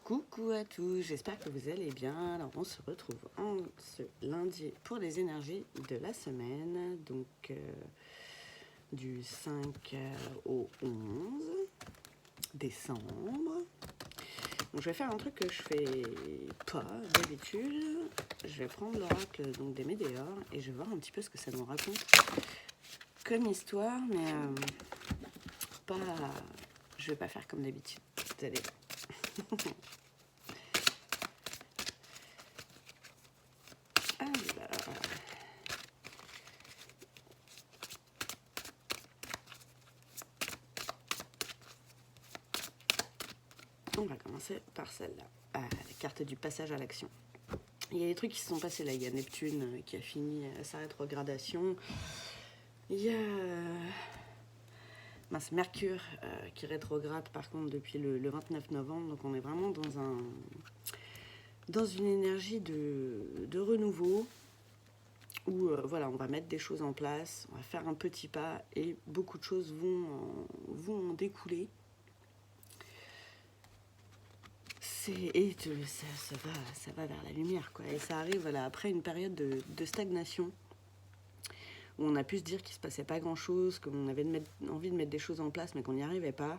Coucou à tous, j'espère que vous allez bien. Alors on se retrouve ce lundi pour les énergies de la semaine, donc du 5 au 11 décembre. Donc je vais faire un truc que je fais pas d'habitude. Je vais prendre l'oracle donc des Médéors et je vais voir un petit peu ce que ça nous raconte comme histoire, mais pas. Je vais pas faire comme d'habitude. Vous allez voir. On va commencer par celle-là, la carte du passage à l'action. Il y a des trucs qui se sont passés là. Il y a Neptune qui a fini sa rétrogradation. Il y a Mercure qui rétrograde par contre depuis le 29 novembre. Donc on est vraiment dans une énergie de renouveau où voilà, on va mettre des choses en place, on va faire un petit pas et beaucoup de choses vont en découler. Et ça va vers la lumière, quoi. Et ça arrive voilà, après une période de stagnation où on a pu se dire qu'il ne se passait pas grand-chose, qu'on avait envie de mettre des choses en place mais qu'on n'y arrivait pas.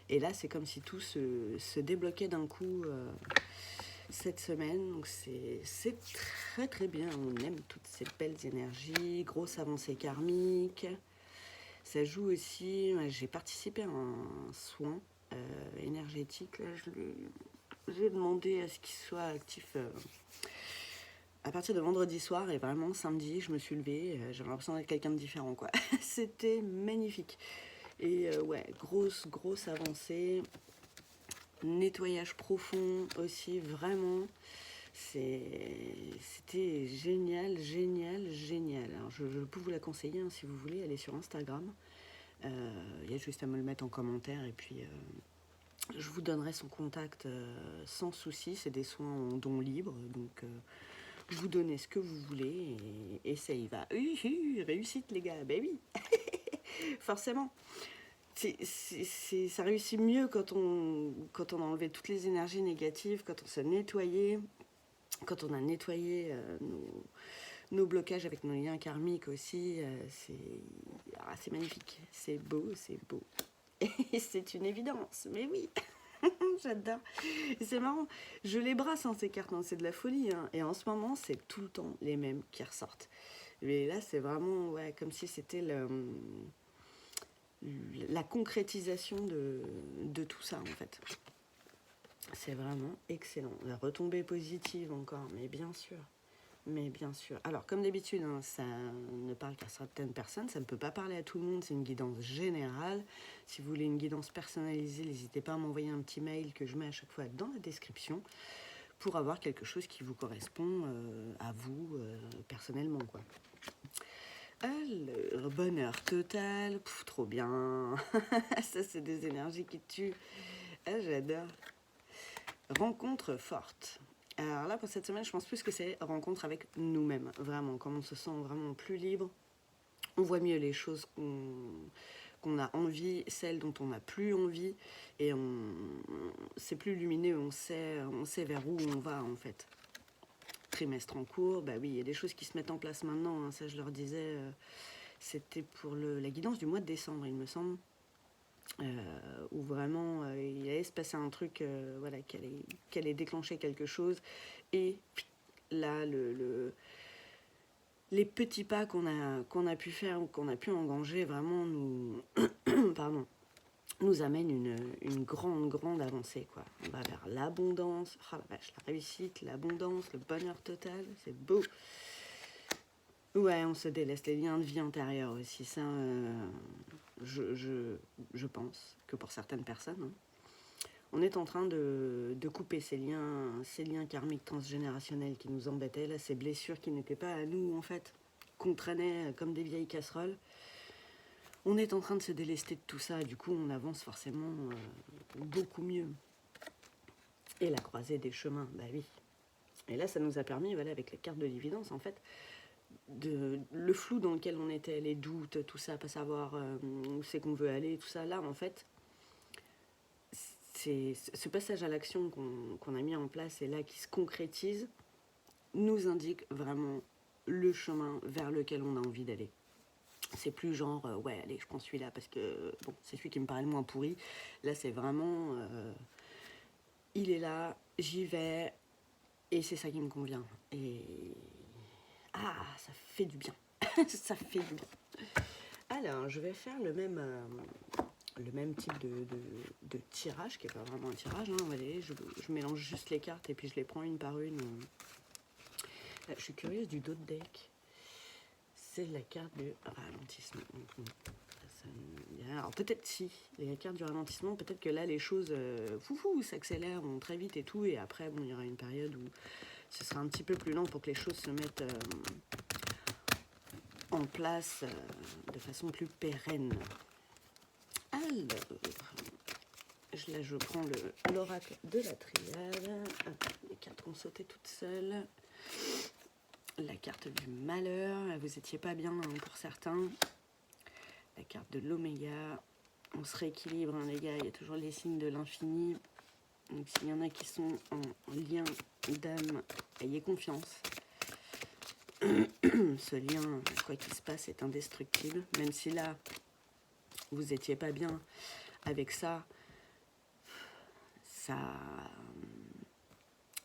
Et là, c'est comme si tout se débloquait d'un coup cette semaine. Donc c'est très très bien. On aime toutes ces belles énergies, grosse avancée karmique. Ça joue aussi, j'ai participé à un soin énergétique. Là, j'ai demandé à ce qu'il soit actif à partir de vendredi soir, et vraiment samedi je me suis levée, j'avais l'impression d'être quelqu'un de différent, quoi. C'était magnifique. Et ouais, grosse avancée, nettoyage profond aussi, vraiment. C'était génial. Alors je peux vous la conseiller si vous voulez, elle est sur Instagram. Il y a juste à me le mettre en commentaire et puis je vous donnerai son contact sans souci. C'est des soins en don libre, donc vous donnez ce que vous voulez et ça y va. Réussite les gars, ben oui. Forcément. Ça réussit mieux quand on a enlevé toutes les énergies négatives, quand on s'est nettoyé, quand on a nettoyé nos blocages avec nos liens karmiques aussi. C'est magnifique, c'est beau. Et c'est une évidence, mais oui. J'adore. C'est marrant. Je les brasse ces cartes, c'est de la folie. Et en ce moment, c'est tout le temps les mêmes qui ressortent. Mais là, c'est vraiment comme si c'était la concrétisation de tout ça, en fait. C'est vraiment excellent. La retombée positive encore, mais bien sûr. Alors, comme d'habitude, ça ne parle qu'à certaines personnes, ça ne peut pas parler à tout le monde, c'est une guidance générale. Si vous voulez une guidance personnalisée, n'hésitez pas à m'envoyer un petit mail que je mets à chaque fois dans la description pour avoir quelque chose qui vous correspond à vous personnellement, quoi. Alors, bonheur total, trop bien. Ça, c'est des énergies qui tuent. Ah, j'adore. Rencontre forte. Alors là, pour cette semaine, je pense plus que c'est rencontre avec nous-mêmes, vraiment, quand on se sent vraiment plus libre, on voit mieux les choses qu'on a envie, celles dont on n'a plus envie, et c'est plus lumineux, on sait vers où on va, en fait. Trimestre en cours, bah oui, il y a des choses qui se mettent en place maintenant, ça je leur disais, c'était pour la guidance du mois de décembre, il me semble. Où vraiment il allait se passer un truc voilà, qui allait déclencher quelque chose et là les petits pas qu'on a pu faire ou qu'on a pu engranger vraiment nous amène une grande avancée, quoi. On va vers l'abondance, oh la vache, la réussite, l'abondance, le bonheur total, c'est beau. Ouais, on se délaisse les liens de vie antérieurs aussi, ça je pense que pour certaines personnes, on est en train de couper ces liens karmiques transgénérationnels qui nous embêtaient, là, ces blessures qui n'étaient pas à nous, en fait, qu'on traînait comme des vieilles casseroles. On est en train de se délester de tout ça, du coup, on avance forcément beaucoup mieux. Et la croisée des chemins, bah oui. Et là, ça nous a permis, voilà, avec les cartes de l'évidence, en fait, le flou dans lequel on était, les doutes, tout ça, pas savoir où c'est qu'on veut aller, tout ça, là, en fait, ce passage à l'action qu'on a mis en place et là qui se concrétise nous indique vraiment le chemin vers lequel on a envie d'aller. C'est plus genre, ouais, allez, je prends celui-là parce que bon, c'est celui qui me paraît le moins pourri. Là, c'est vraiment, il est là, j'y vais, et c'est ça qui me convient. Et ça fait du bien. Ça fait du bien. Alors, je vais faire le même type de tirage, qui n'est pas vraiment un tirage. Hein. Allez, je mélange juste les cartes et puis je les prends une par une. Je suis curieuse du dos de deck. C'est la carte du ralentissement. Alors peut-être si, les cartes du ralentissement, peut-être que là les choses s'accélèrent très vite et tout, et après bon, il y aura une période où ce sera un petit peu plus lent pour que les choses se mettent en place de façon plus pérenne. Alors, là je prends l'oracle de la triade. Les cartes vont sauter toutes seules. La carte du malheur, vous étiez pas bien hein, pour certains. La carte de l'oméga, on se rééquilibre hein, les gars, il y a toujours les signes de l'infini. Donc s'il y en a qui sont en lien d'âme, ayez confiance. Ce lien, quoi qu'il se passe, est indestructible. Même si là, vous étiez pas bien avec ça, ça a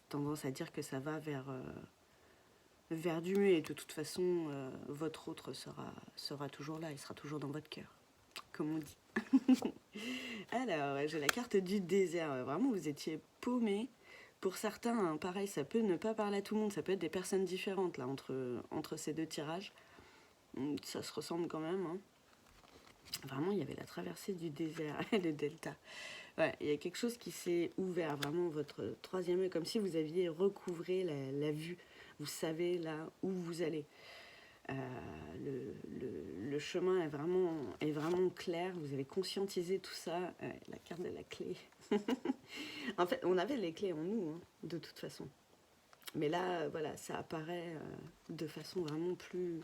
tendance à dire que ça va vers du mieux. Et de toute façon, votre autre sera toujours là, il sera toujours dans votre cœur, comme on dit. Alors, j'ai la carte du désert. Vraiment, vous étiez paumé. Pour certains, hein, pareil, ça peut ne pas parler à tout le monde. Ça peut être des personnes différentes là entre ces deux tirages. Ça se ressemble quand même. Hein. Vraiment, il y avait la traversée du désert et le delta. Ouais, il y a quelque chose qui s'est ouvert. Vraiment, votre troisième œil, comme si vous aviez recouvré la vue. Vous savez là où vous allez. Le chemin est vraiment clair. Vous avez conscientisé tout ça. La carte de la clé. En fait, on avait les clés en nous, hein, de toute façon. Mais là, voilà, ça apparaît de façon vraiment plus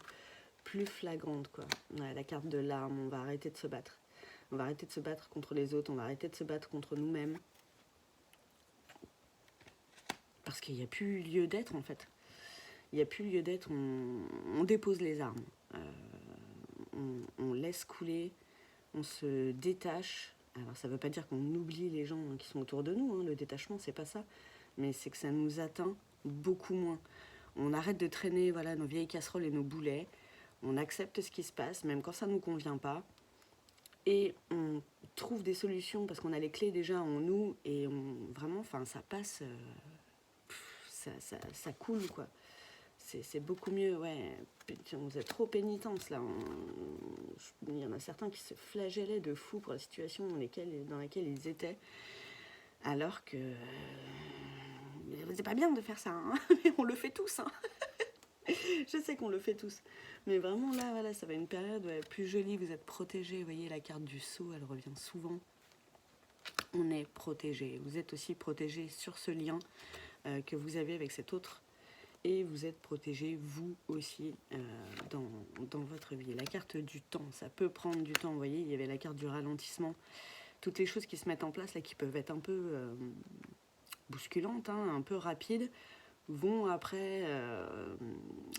flagrante, quoi. Ouais, la carte de l'arme, on va arrêter de se battre. On va arrêter de se battre contre les autres. On va arrêter de se battre contre nous-mêmes. Parce qu'il n'y a plus lieu d'être, en fait. Il n'y a plus lieu d'être, on dépose les armes, on laisse couler, on se détache. Alors ça ne veut pas dire qu'on oublie les gens qui sont autour de nous, hein. Le détachement c'est pas ça, mais c'est que ça nous atteint beaucoup moins. On arrête de traîner voilà, nos vieilles casseroles et nos boulets, on accepte ce qui se passe, même quand ça ne nous convient pas, et on trouve des solutions parce qu'on a les clés déjà en nous, et vraiment, ça passe, ça coule quoi. C'est beaucoup mieux, ouais. Vous êtes trop pénitence là. Il y en a certains qui se flagellaient de fou pour la situation dans laquelle ils étaient. Alors que c'est pas bien de faire ça, hein. Mais on le fait tous. Hein. Je sais qu'on le fait tous. Mais vraiment là, voilà, ça va être une période plus jolie. Vous êtes protégés. Vous voyez, la carte du sceau, elle revient souvent. On est protégés. Vous êtes aussi protégés sur ce lien que vous avez avec cet autre. Et vous êtes protégé, vous aussi, dans votre vie. La carte du temps, ça peut prendre du temps. Vous voyez, il y avait la carte du ralentissement. Toutes les choses qui se mettent en place, là, qui peuvent être un peu bousculantes, hein, un peu rapides, vont après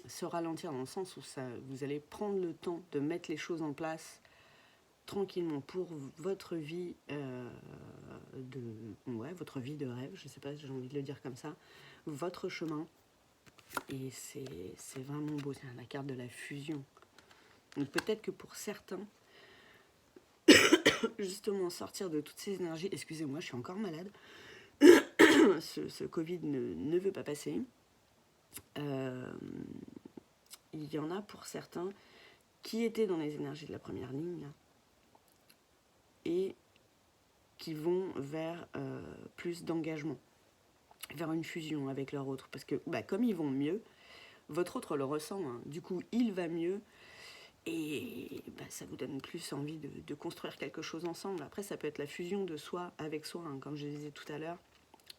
se ralentir dans le sens où vous allez prendre le temps de mettre les choses en place tranquillement pour votre vie, votre vie de rêve, je ne sais pas si j'ai envie de le dire comme ça, votre chemin. Et c'est vraiment beau, c'est la carte de la fusion. Donc peut-être que pour certains, justement sortir de toutes ces énergies, excusez-moi, je suis encore malade, ce Covid ne veut pas passer. Il y en a pour certains qui étaient dans les énergies de la première ligne et qui vont vers plus d'engagement, vers une fusion avec leur autre. Parce que comme ils vont mieux, votre autre le ressent, hein. Du coup il va mieux et ça vous donne plus envie de construire quelque chose ensemble. Après ça peut être la fusion de soi avec soi, hein. Comme je disais tout à l'heure,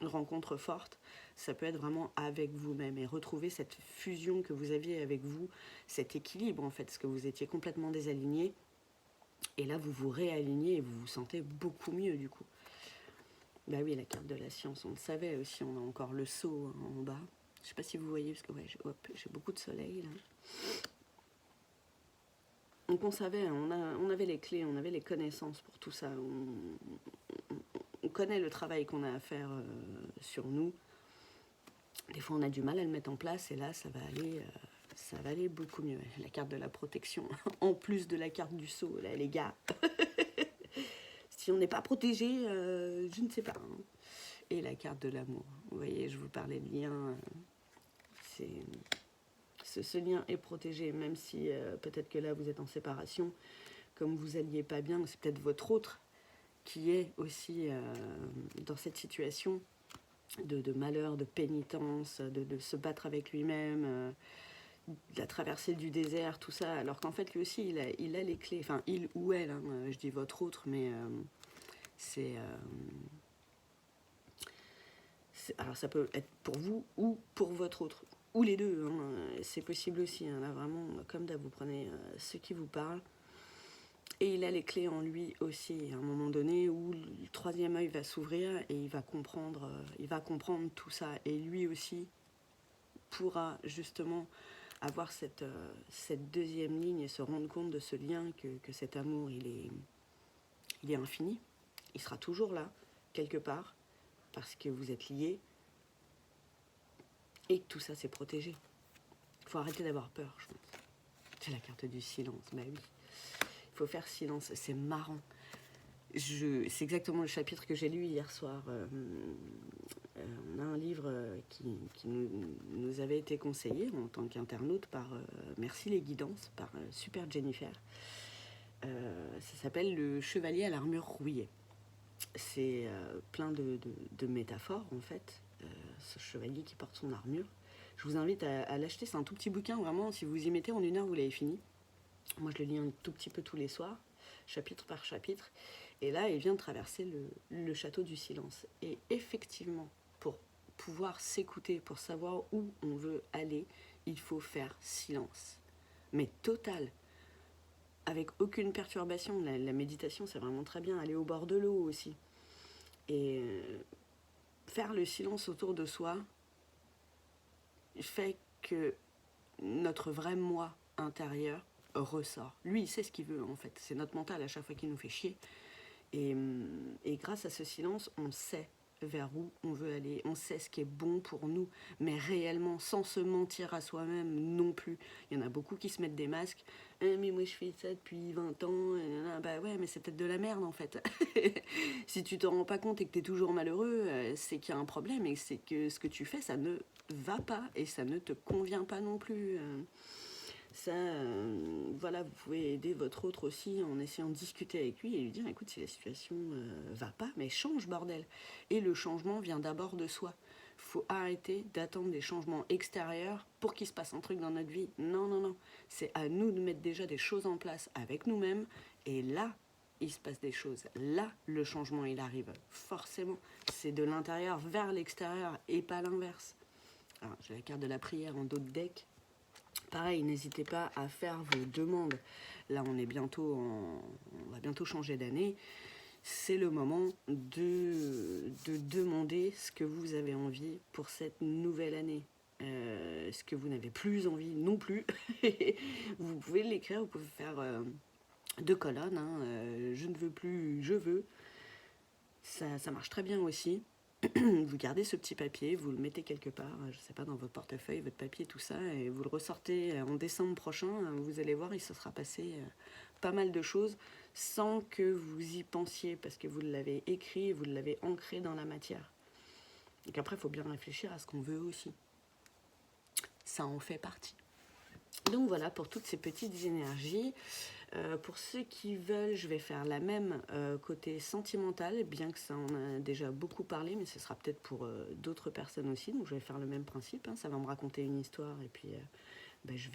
une rencontre forte, ça peut être vraiment avec vous-même et retrouver cette fusion que vous aviez avec vous, cet équilibre en fait, parce que vous étiez complètement désaligné et là vous vous réalignez et vous vous sentez beaucoup mieux du coup. Bah oui, la carte de la science, on le savait aussi, on a encore le sceau hein, en bas. Je sais pas si vous voyez, parce que ouais, j'ai beaucoup de soleil là. Donc on savait, on avait les clés, on avait les connaissances pour tout ça. On connaît le travail qu'on a à faire sur nous. Des fois on a du mal à le mettre en place et là ça va aller beaucoup mieux. La carte de la protection, en plus de la carte du sceau, là les gars. Si on n'est pas protégé, je ne sais pas. Hein. Et la carte de l'amour. Vous voyez, je vous parlais de lien. Ce lien est protégé, même si peut-être que là vous êtes en séparation, comme vous alliez pas bien, c'est peut-être votre autre qui est aussi dans cette situation de malheur, de pénitence, de se battre avec lui-même, de la traversée du désert, tout ça, alors qu'en fait lui aussi il a les clés, enfin il ou elle, hein, je dis votre autre, mais c'est... alors ça peut être pour vous ou pour votre autre, ou les deux, hein, c'est possible aussi, hein, là vraiment, comme d'hab, vous prenez ce qui vous parle, et il a les clés en lui aussi, à un moment donné où le troisième œil va s'ouvrir et il va comprendre tout ça, et lui aussi pourra justement avoir cette deuxième ligne et se rendre compte de ce lien, que cet amour il est infini, il sera toujours là, quelque part, parce que vous êtes liés, et que tout ça c'est protégé. Il faut arrêter d'avoir peur, je pense. C'est la carte du silence, bah oui. Il faut faire silence, c'est marrant. C'est exactement le chapitre que j'ai lu hier soir. On a un livre qui nous avait été conseillé en tant qu'internaute par Merci les guidances, par Super Jennifer. Ça s'appelle Le Chevalier à l'armure rouillée. C'est plein de métaphores en fait, ce chevalier qui porte son armure. Je vous invite à l'acheter, c'est un tout petit bouquin, vraiment, si vous y mettez en 1 heure, vous l'avez fini. Moi je le lis un tout petit peu tous les soirs, chapitre par chapitre. Et là, il vient de traverser le château du silence. Et effectivement, pour pouvoir s'écouter, pour savoir où on veut aller, il faut faire silence. Mais total, avec aucune perturbation. La méditation, c'est vraiment très bien. Aller au bord de l'eau aussi. Et faire le silence autour de soi fait que notre vrai moi intérieur ressort. Lui, il sait ce qu'il veut en fait. C'est notre mental à chaque fois qu'il nous fait chier. Et grâce à ce silence, on sait vers où on veut aller, on sait ce qui est bon pour nous, mais réellement, sans se mentir à soi-même non plus. Il y en a beaucoup qui se mettent des masques. Mais moi je fais ça depuis 20 ans, bah ouais, mais c'est peut-être de la merde en fait. Si tu te rends pas compte et que tu es toujours malheureux, c'est qu'il y a un problème et c'est que ce que tu fais, ça ne va pas et ça ne te convient pas non plus. Ça, voilà, vous pouvez aider votre autre aussi en essayant de discuter avec lui et lui dire, écoute, si la situation va pas, mais change, bordel. Et le changement vient d'abord de soi. Faut arrêter d'attendre des changements extérieurs pour qu'il se passe un truc dans notre vie. Non, non, non. C'est à nous de mettre déjà des choses en place avec nous-mêmes. Et là, il se passe des choses. Là, le changement, il arrive. Forcément. C'est de l'intérieur vers l'extérieur et pas l'inverse. Alors, j'ai la carte de la prière en dos de deck. Pareil, n'hésitez pas à faire vos demandes. Là, on va bientôt changer d'année. C'est le moment de demander ce que vous avez envie pour cette nouvelle année. Ce que vous n'avez plus envie non plus. Vous pouvez l'écrire, vous pouvez faire 2 colonnes. Hein, je ne veux plus, je veux. Ça marche très bien aussi. Vous gardez ce petit papier, vous le mettez quelque part, je sais pas, dans votre portefeuille, votre papier, tout ça, et vous le ressortez en décembre prochain. Vous allez voir, il se sera passé pas mal de choses sans que vous y pensiez, parce que vous l'avez écrit, vous l'avez ancré dans la matière. Donc après, il faut bien réfléchir à ce qu'on veut aussi. Ça en fait partie. Donc voilà pour toutes ces petites énergies. Pour ceux qui veulent, je vais faire la même côté sentimental, bien que ça en a déjà beaucoup parlé, mais ce sera peut-être pour d'autres personnes aussi. Donc je vais faire le même principe, hein. Ça va me raconter une histoire et puis je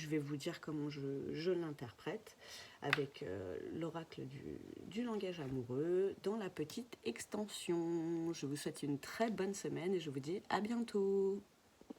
vais vous dire comment je l'interprète avec l'oracle du langage amoureux dans la petite extension. Je vous souhaite une très bonne semaine et je vous dis à bientôt.